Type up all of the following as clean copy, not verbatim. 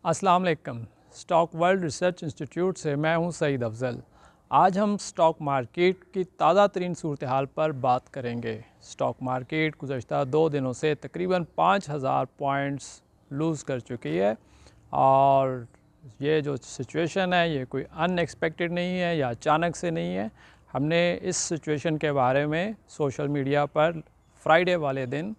अस्सलाम वालेकुम। Stock world research institute से मैं हूं सईद अफजल। आज हम स्टॉक मार्केट की ताज़ा तरीन सूरत हाल पर बात करेंगे। स्टॉक मार्केट गुज़श्ता 2 दिनों से तकरीबन 5000 पॉइंट्स लूज़ कर चुकी है और ये जो सिचुएशन है ये कोई अनएक्सपेक्टेड नहीं है या अचानक से नहीं है। हमने इस सिचुएशन के बारे में सोशल मीडिया पर फ्राइडे वाले दिन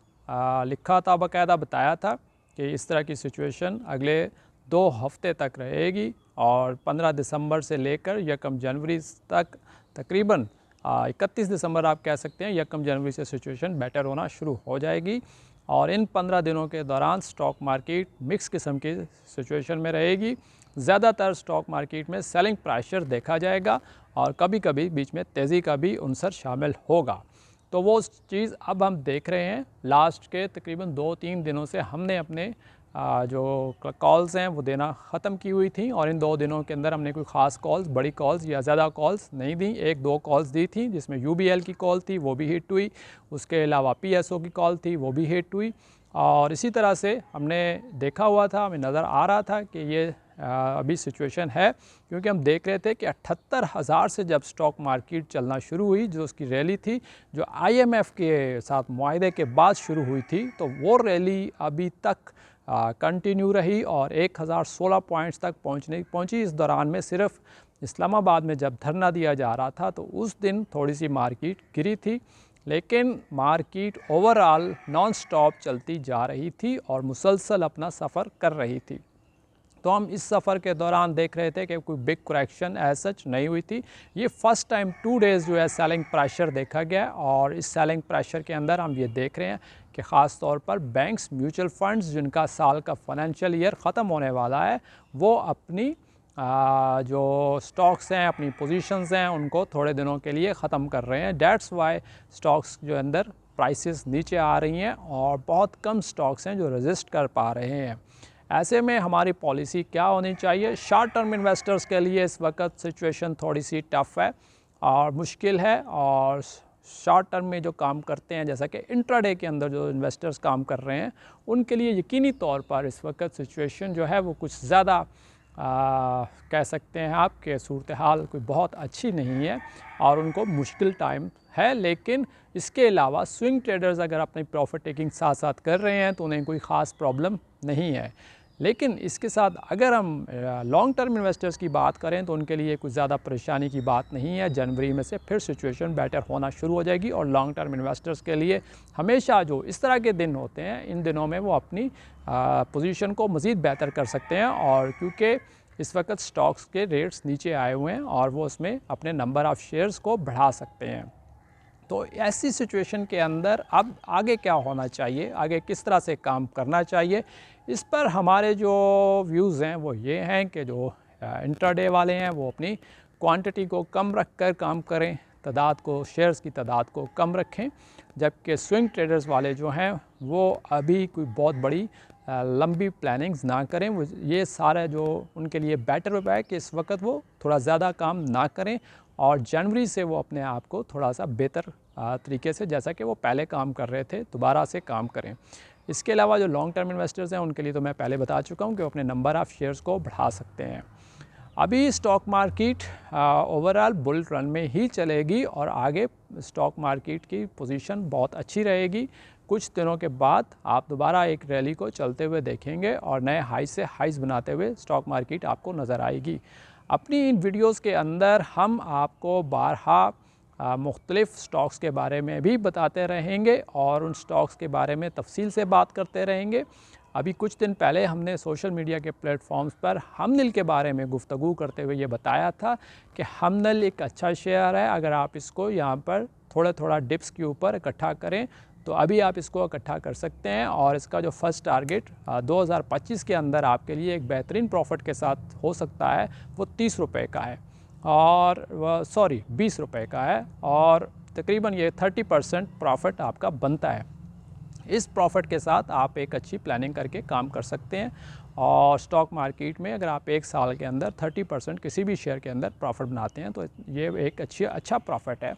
लिखा था, बाकायदा बताया था कि इस तरह की सिचुएशन अगले 2 हफ्ते तक रहेगी और 15 दिसंबर से लेकर 1 जनवरी तक तकरीबन 31 दिसंबर आप कह सकते हैं, 1 जनवरी से सिचुएशन बेटर होना शुरू हो जाएगी और इन 15 दिनों के दौरान स्टॉक मार्केट मिक्स किस्म की सिचुएशन में रहेगी। ज़्यादातर स्टॉक मार्केट में सेलिंग प्रेशर देखा जाएगा और कभी कभी बीच में तेज़ी का भी अंसर शामिल होगा। तो वो चीज़ अब हम देख रहे हैं। लास्ट के तकरीबन 2-3 दिनों से हमने अपने जो कॉल्स हैं वो देना ख़त्म की हुई थी और इन 2 दिनों के अंदर हमने कोई ख़ास कॉल्स, बड़ी कॉल्स या ज़्यादा कॉल्स नहीं दी। 1-2 कॉल्स दी थी जिसमें UBL की कॉल थी, वो भी हिट हुई। उसके अलावा PSO की कॉल थी, वो भी हिट हुई। और इसी तरह से हमने देखा हुआ था, हमें नज़र आ रहा था कि ये अभी सिचुएशन है, क्योंकि हम देख रहे थे कि 78,000 से जब स्टॉक मार्केट चलना शुरू हुई, जो उसकी रैली थी, जो IMF के साथ मुआहदे के बाद शुरू हुई थी, तो वो रैली अभी तक कंटिन्यू रही और 1016 पॉइंट्स तक पहुंची। इस दौरान में सिर्फ इस्लामाबाद में जब धरना दिया जा रहा था तो उस दिन थोड़ी सी मार्केट गिरी थी, लेकिन मार्केट ओवरऑल नॉन स्टॉप चलती जा रही थी और मुसलसल अपना सफ़र कर रही थी। तो हम इस सफ़र के दौरान देख रहे थे कि कोई बिग करेक्शन एज सच नहीं हुई थी। ये फर्स्ट टाइम 2 डेज़ जो है सेलिंग प्रेशर देखा गया और इस सेलिंग प्रेशर के अंदर हम ये देख रहे हैं कि ख़ास तौर पर बैंक्स, म्यूचुअल फंड्स जिनका साल का फाइनेंशियल ईयर ख़त्म होने वाला है, वो अपनी जो स्टॉक्स हैं, अपनी पोजीशंस हैं, उनको थोड़े दिनों के लिए ख़त्म कर रहे हैं। डेट्स वाई स्टॉक्स जो अंदर प्राइसेस नीचे आ रही हैं और बहुत कम स्टॉक्स हैं जो रेजिस्ट कर पा रहे हैं। ऐसे में हमारी पॉलिसी क्या होनी चाहिए? शॉर्ट टर्म इन्वेस्टर्स के लिए इस वक्त सिचुएशन थोड़ी सी टफ़ है और मुश्किल है, और शॉर्ट टर्म में जो काम करते हैं, जैसा कि इंट्राडे के अंदर जो इन्वेस्टर्स काम कर रहे हैं, उनके लिए यकीनी तौर पर इस वक्त सिचुएशन जो है वो कुछ ज़्यादा कह सकते हैं आप कि सूरत हाल कोई बहुत अच्छी नहीं है और उनको मुश्किल टाइम है। लेकिन इसके अलावा स्विंग ट्रेडर्स अगर अपनी प्रॉफिट टेकिंग साथ साथ कर रहे हैं तो उन्हें कोई ख़ास प्रॉब्लम नहीं है। लेकिन इसके साथ अगर हम लॉन्ग टर्म इन्वेस्टर्स की बात करें तो उनके लिए कुछ ज़्यादा परेशानी की बात नहीं है। जनवरी में से फिर सिचुएशन बेटर होना शुरू हो जाएगी और लॉन्ग टर्म इन्वेस्टर्स के लिए हमेशा जो इस तरह के दिन होते हैं, इन दिनों में वो अपनी पोजीशन को मज़ीद बेहतर कर सकते हैं। और क्योंकि इस वक्त स्टॉक्स के रेट्स नीचे आए हुए हैं और वो उसमें अपने नंबर ऑफ़ शेयर्स को बढ़ा सकते हैं। तो ऐसी सिचुएशन के अंदर अब आगे क्या होना चाहिए, आगे किस तरह से काम करना चाहिए, इस पर हमारे जो व्यूज़ हैं वो ये हैं कि जो इंट्राडे वाले हैं वो अपनी क्वांटिटी को कम रख कर काम करें, तादाद को, शेयर्स की तादाद को कम रखें, जबकि स्विंग ट्रेडर्स वाले जो हैं वो अभी कोई बहुत बड़ी लंबी प्लानिंग्स ना करें। वो ये सारा जो उनके लिए बेटर होता है कि इस वक्त वो थोड़ा ज़्यादा काम ना करें और जनवरी से वो अपने आप को थोड़ा सा बेहतर तरीके से, जैसा कि वो पहले काम कर रहे थे, दोबारा से काम करें। इसके अलावा जो लॉन्ग टर्म इन्वेस्टर्स हैं उनके लिए तो मैं पहले बता चुका हूँ कि वो अपने नंबर ऑफ़ शेयर्स को बढ़ा सकते हैं। अभी stock market overall bull run में ही चलेगी और आगे स्टॉक मार्केट की पोजीशन बहुत अच्छी रहेगी। कुछ दिनों के बाद आप दोबारा एक रैली को चलते हुए देखेंगे और नए हाई से हाइज़ बनाते हुए स्टॉक मार्केट आपको नज़र आएगी। अपनी इन वीडियोज़ के अंदर हम आपको बारहा मुख्तलिफ़ स्टॉक्स के बारे में भी बताते रहेंगे और उन स्टॉक्स के बारे में तफसील से बात करते रहेंगे। अभी कुछ दिन पहले हमने सोशल मीडिया के प्लेटफॉर्म्स पर हमनल के बारे में गुफ्तगू करते हुए ये बताया था कि हमनल एक अच्छा शेयर है। अगर आप इसको यहाँ पर थोड़ा थोड़ा डिप्स के ऊपर इकट्ठा करें तो अभी आप इसको इकट्ठा कर सकते हैं और इसका जो फर्स्ट टारगेट 2025 के अंदर आपके लिए एक बेहतरीन प्रॉफिट के साथ हो सकता है, वो 30 रुपये का है और 20 रुपये का है और तकरीबन ये 30% प्रॉफिट आपका बनता है। इस प्रॉफिट के साथ आप एक अच्छी प्लानिंग करके काम कर सकते हैं और स्टॉक मार्केट में अगर आप एक साल के अंदर 30% किसी भी शेयर के अंदर प्रॉफिट बनाते हैं तो ये एक अच्छा प्रॉफिट है।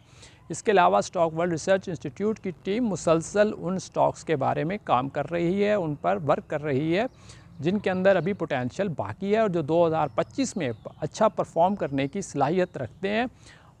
इसके अलावा स्टॉक वर्ल्ड रिसर्च इंस्टीट्यूट की टीम मुसलसल उन स्टॉक्स के बारे में काम कर रही है, उन पर वर्क कर रही है जिनके अंदर अभी पोटेंशियल बाकी है और जो 2025 में अच्छा परफॉर्म करने की सलाहियत रखते हैं।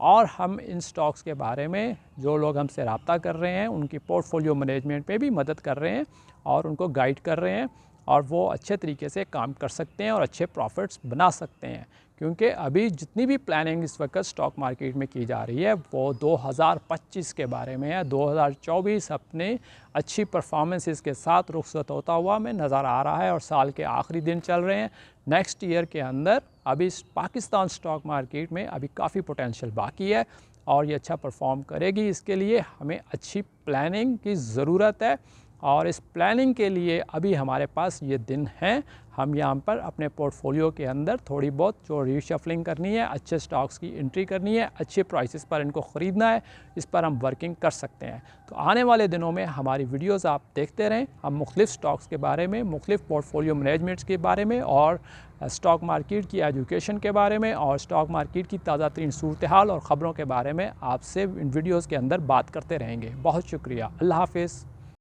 और हम इन स्टॉक्स के बारे में जो लोग हमसे रब्ता कर रहे हैं उनकी पोर्टफोलियो मैनेजमेंट पे भी मदद कर रहे हैं और उनको गाइड कर रहे हैं और वो अच्छे तरीके से काम कर सकते हैं और अच्छे प्रॉफिट्स बना सकते हैं। क्योंकि अभी जितनी भी प्लानिंग इस वक्त स्टॉक मार्केट में की जा रही है वो 2025 के बारे में है। 2024 अपने अच्छी परफॉर्मेंसेस के साथ रुखसत होता हुआ हमें नज़र आ रहा है और साल के आखिरी दिन चल रहे हैं। नेक्स्ट ईयर के अंदर अभी पाकिस्तान स्टॉक मार्केट में अभी काफ़ी पोटेंशियल बाकी है और ये अच्छा परफॉर्म करेगी। इसके लिए हमें अच्छी प्लानिंग की ज़रूरत है और इस प्लानिंग के लिए अभी हमारे पास ये दिन हैं। हम यहाँ पर अपने पोर्टफोलियो के अंदर थोड़ी बहुत जो रीशफलिंग करनी है, अच्छे स्टॉक्स की एंट्री करनी है, अच्छे प्राइसेस पर इनको ख़रीदना है, इस पर हम वर्किंग कर सकते हैं। तो आने वाले दिनों में हमारी वीडियोस आप देखते रहें। हम मुख्तलिफ़ स्टॉक्स के बारे में, मुख्तलिफ़ पोर्टफोलियो मैनेजमेंट्स के बारे में और स्टॉक मार्केट की एजुकेशन के बारे में और स्टॉक मार्केट की ताज़ा तरीन सूरत हाल और ख़बरों के बारे में आपसे इन वीडियोज़ के अंदर बात करते रहेंगे। बहुत शुक्रिया। अल्लाह हाफ़िज़।